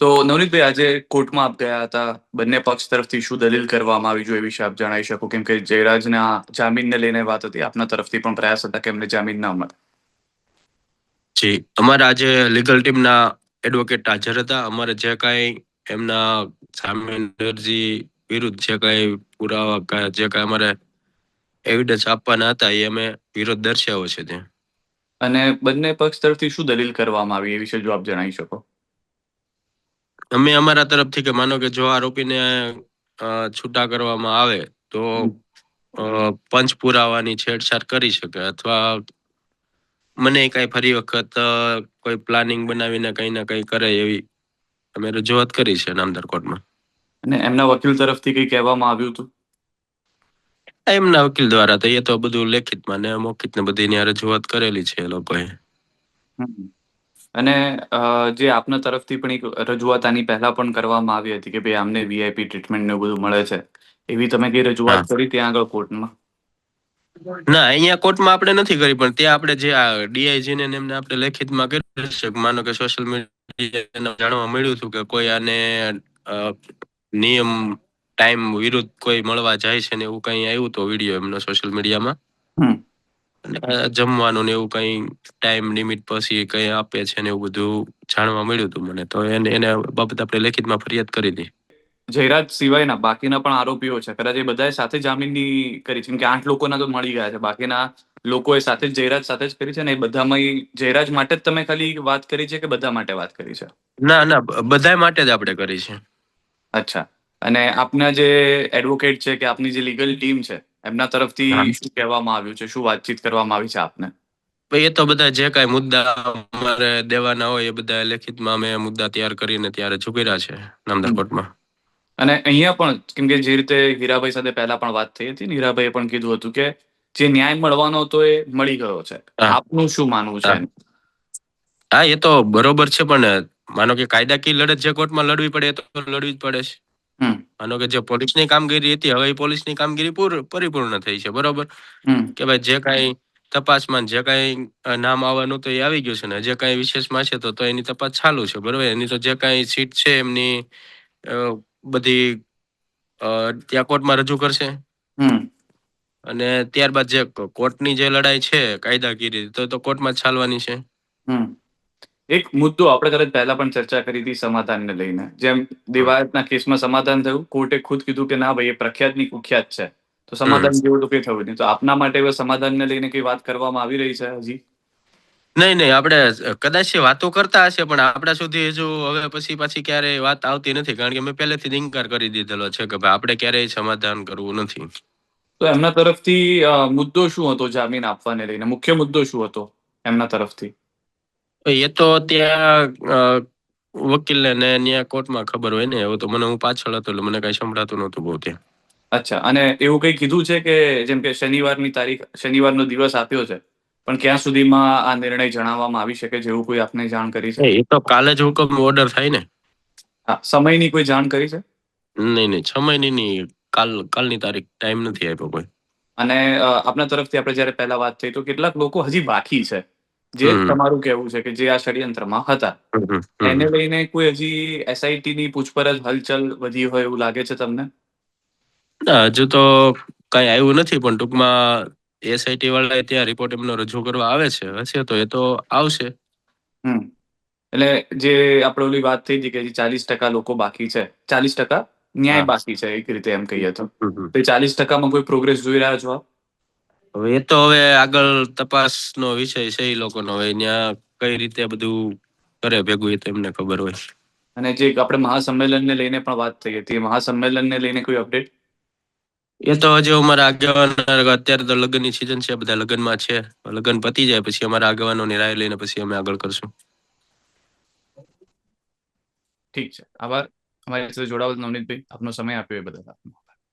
તો નવનીતભાઈ, આજે કોર્ટમાં આપ ગયા હતા. બંને પક્ષ તરફથી શું દલીલ કરવામાં આવી, જો એ વિશે આપ જણાવી શકો? કેમ કે જયરાજના જામીનને લઈને વાત હતી, આપના તરફથી પણ પ્રયાસ હતા કે એમને જામીન ના મળે. જી, અમારા આજે લીગલ ટીમના એડવોકેટ હાજર હતા. અમારે જે કાંઈ એમના જામીન અરજી વિરુદ્ધ જે કાંઈ પુરાવા જે કાંઈ અમારે એવિડન્સ આપવાના હતા એ અમે વિરોધ દર્શાવ્યો છે ત્યાં. અને બંને પક્ષ તરફથી શું દલીલ કરવામાં આવી એ વિશે જો આપ જણાવી શકો? અમે અમારા તરફથી કે માનો કે જો આરોપીને છૂટા કરવામાં આવે તો પંચ પુરાવાની છેડછાડ કરી શકે અથવા મને કઈ ફરી વખત કોઈ પ્લાનિંગ બનાવીને કઈ ને કઈ કરે એવી અમે રજૂઆત કરી છે નામદાર કોર્ટમાં. અને એમના વકીલ તરફથી કઈ કહેવામાં આવ્યું હતું? એમના વકીલ દ્વારા તો એ તો બધું લેખિતમાં ને મૌખિક ને બધી ત્યાં રજૂઆત કરેલી છે એ લોકોએ. અને જે આપના તરફથી પણ એક રજૂઆત આની પહેલા પણ કરવામાં આવી હતી કે ભાઈ આમને વીઆઈપી ટ્રીટમેન્ટ ને બધું મળે છે, એવી તમે કઈ રજૂઆત કરી ત્યાં આગળ કોર્ટમાં? ના, અહીંયા કોર્ટમાં આપણે નથી કરી, પણ ત્યાં આપણે જે ડીઆઈજી ને એમને આપણે લેખિતમાં કર્યું છે. માનો કે સોશિયલ મીડિયા જાણવા મળ્યું હતું કે કોઈ આને નિયમ ટાઈમ વિરુદ્ધ કોઈ મળવા જાય છે ને એવું કઈ આવ્યું હતું વિડીયો એમનો સોશિયલ મીડિયામાં. જમવાનું ને એવું કઈ ટાઈમ લિમિટ પછી કઈ આપે છે ને એવું બધું જાણવા મળ્યું હતું મને. તો એને બાબત આપણે લેખિતમાં ફરિયાદ કરી હતી. જયરાજ સિવાયના બાકીના પણ આરોપીઓ છે, કદાચ એ બધાએ સાથે જામીનની કરી છે? કેમ કે 8 લોકોના તો મળી ગયા છે, બાકીના લોકોએ સાથે જ જયરાજ સાથે જ કરી છે ને? એ બધામાં જયરાજ માટે જ તમે ખાલી વાત કરી છે કે બધા માટે વાત કરી છે? ના ના, બધા માટે જ આપણે કરી છે. અચ્છા. અને આપના જે એડવોકેટ છે કે આપની જે લીગલ ટીમ છે, એમના તરફથી શું કહેવામાં આવ્યું છે? શું વાતચીત કરવામાં આવી છે આપને? એ તો બધા જે કાંઈ મુદ્દા અમારે દેવાના હોય એ બધા લેખિતમાં અમે મુદ્દા તૈયાર કરીને ત્યારે ચૂક્યા છે નામદાર કોર્ટમાં. અને અહીંયા પણ કેમ કે જે રીતે હીરાભાઈ સાથે પહેલા પણ વાત થઈ હતી, હીરાભાઈએ પણ કીધું હતું કે જે ન્યાય મળવાનો હતો એ મળી ગયો છે. આપનું શું માનવું છે? હા, એ તો બરોબર છે, પણ માનો કે કાયદાકીય લડત જે કોર્ટમાં લડવી પડે એ તો લડવી જ પડે છે. માનો કે જે પોલીસની કામગીરી હતી, હવે પોલીસની કામગીરી પરિપૂર્ણ થઈ છે, બરોબર? કે ભાઈ જે કાંઈ તપાસમાં જે કાંઈ નામ આવવાનું તો એ આવી ગયું છે ને જે કાંઈ વિશેષમાં છે તો એની તપાસ ચાલુ છે, બરોબર? એની તો જે કાંઈ સીટ છે એમની બધી ત્યાં કોર્ટમાં રજૂ કરશે. અને ત્યારબાદ જે કોર્ટની જે લડાઈ છે કાયદાકીય તો કોર્ટમાં જ ચાલવાની છે. એક મુદ્દો આપણે કદાચ પહેલા પણ ચર્ચા કરી હતી સમાધાનને લઈને. જેમ દિવાયતના કેસમાં સમાધાન થયું, કોર્ટે ખુદ કીધું કે ના ભાઈ એ પ્રખ્યાતની કુખ્યાત છે, તો સમાધાન જેવું તો કંઈ થયું નહીં. તો આપના માટે હવે સમાધાનને લઈને કઈ વાત કરવામાં આવી રહી છે હજી? નહીં, આપણે કદાચ વાતો કરતા હશે પણ આપણા સુધી હજુ હવે પછી પાછી ક્યારેય વાત આવતી નથી, કારણ કે મેં પહેલેથી જ ઇનકાર કરી દીધેલો છે કે ભાઈ આપણે ક્યારેય સમાધાન કરવું નથી. તો એમના તરફથી મુદ્દો શું હતો જામીન આપવાને લઈને? મુખ્ય મુદ્દો શું હતો એમના તરફથી? એ તો ત્યાં વકીલને ને ત્યાં કોર્ટમાં ખબર હોય ને. હવે તો હું પાછળ હતો એટલે મને કઈ સંભળાતું નહોતું બહુ ત્યાં. અચ્છા. અને એવું કઈ કીધું છે કે જેમ કે શનિવારનો દિવસ આપ્યો છે, પણ ક્યાં સુધીમાં આ નિર્ણય જણાવવામાં આવી શકે, જેવું કોઈ આપને જાણ કરી છે? એ તો કાલે જ હુકમ ઓર્ડર થાય ને. સમયની કોઈ જાણ કરી છે? નહીં, 6 મહિનાની નહીં, કાલની તારીખ ટાઈમ નથી આપ્યો કોઈ. અને આપના તરફથી આપણે જયારે પહેલા વાત થઈ તો કેટલાક લોકો હજી બાકી છે, જે તમારું કહેવું છે કે જે આ ષડયંત્રમાં હતા, એને લઈને કોઈ હજી એસઆઈટીની પૂછપરછ હલચલ વધી હોય એવું લાગે છે તમને? ના, હજુ તો કઈ આવ્યું નથી, પણ ટૂંકમાં એસઆઈટી વાળા ત્યાં રિપોર્ટ એમનો રજૂ કરવા આવે છે, હશે તો એ તો આવશે. એટલે જે આપણે ઓલી વાત થઈ હતી કે 40% લોકો બાકી છે, 40% ન્યાય બાકી છે, એક રીતે એમ કહીએ તો 40%માં કોઈ પ્રોગ્રેસ જોઈ રહ્યા છો આપ? હવે એ તો હવે આગળ તપાસનો વિષય છે એ લોકોનો. હવે ત્યાં કઈ રીતે બધું કરે ભેગું એ તો એમને ખબર હોય. અને જે આપણે મહાસંમેલનને લઈને પણ વાત થઈ હતી, એ મહાસંમેલનને લઈને કોઈ અપડેટ? એ તો હજી અમારા આગેવાન, અત્યારે તો લગ્નની સિઝન છે, બધા લગ્નમાં છે. લગ્ન પતી જાય પછી અમારા આગેવાનોની રાય લઈને પછી અમે આગળ કરશું. ઠીક છે. આભાર અમારી સાથે જોડાવા નવનીતભાઈ, આપનો સમય આપ્યો એ બદલ આપનો.